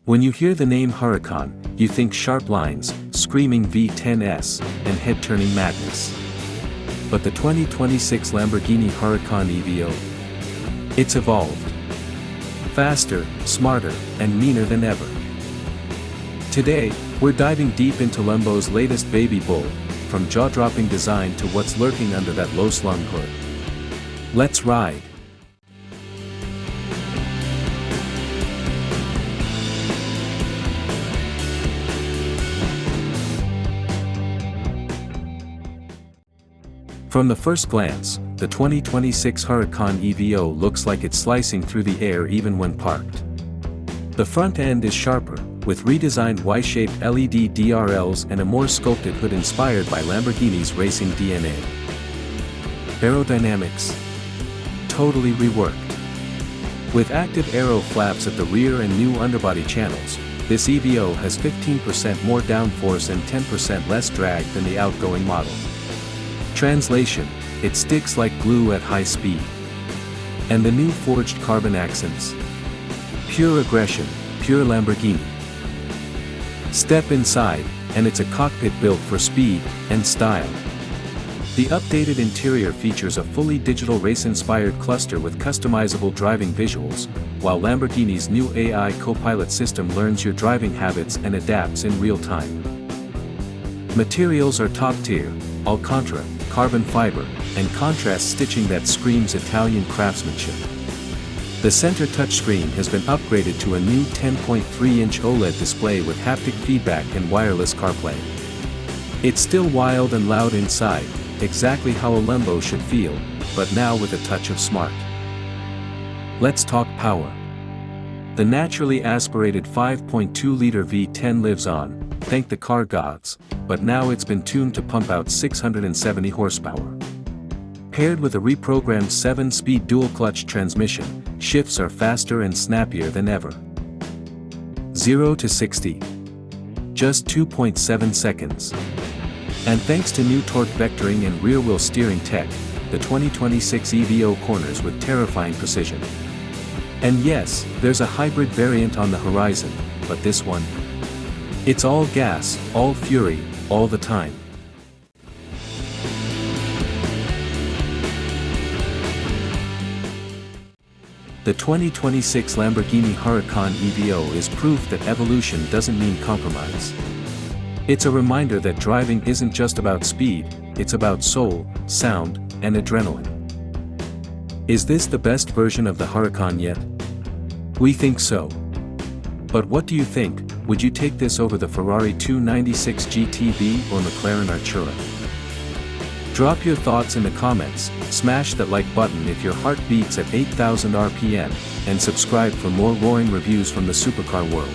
When you hear the name Huracan, you think sharp lines, screaming V10s, and head-turning madness. But the 2026 Lamborghini Huracan EVO? It's evolved. Faster, smarter, and meaner than ever. Today, we're diving deep into Lambo's latest baby bull, from jaw-dropping design to what's lurking under that low-slung hood. Let's ride. From the first glance, the 2026 Huracan EVO looks like it's slicing through the air even when parked. The front end is sharper, with redesigned Y-shaped LED DRLs and a more sculpted hood inspired by Lamborghini's racing DNA. Aerodynamics? Totally reworked. With active aero flaps at the rear and new underbody channels, this EVO has 15% more downforce and 10% less drag than the outgoing model. Translation: it sticks like glue at high speed. And the new forged carbon accents? Pure aggression, pure Lamborghini. Step inside, and it's a cockpit built for speed and style. The updated interior features a fully digital race-inspired cluster with customizable driving visuals, while Lamborghini's new AI co-pilot system learns your driving habits and adapts in real time. Materials are top-tier, Alcantara, carbon fiber, and contrast stitching that screams Italian craftsmanship. The center touchscreen has been upgraded to a new 10.3-inch OLED display with haptic feedback and wireless CarPlay. It's still wild and loud inside, exactly how a Lambo should feel, but now with a touch of smart. Let's talk power. The naturally aspirated 5.2-liter V10 lives on, thank the car gods, but now it's been tuned to pump out 670 horsepower. Paired with a reprogrammed 7-speed dual-clutch transmission, shifts are faster and snappier than ever. 0 to 60. Just 2.7 seconds. And thanks to new torque vectoring and rear-wheel steering tech, the 2026 EVO corners with terrifying precision. And yes, there's a hybrid variant on the horizon, but this one? It's all gas, all fury, all the time. The 2026 Lamborghini Huracan EVO is proof that evolution doesn't mean compromise. It's a reminder that driving isn't just about speed, it's about soul, sound, and adrenaline. Is this the best version of the Huracan yet? We think so. But what do you think? Would you take this over the Ferrari 296 GTB or McLaren Artura? Drop your thoughts in the comments, smash that like button if your heart beats at 8,000 RPM, and subscribe for more roaring reviews from the supercar world.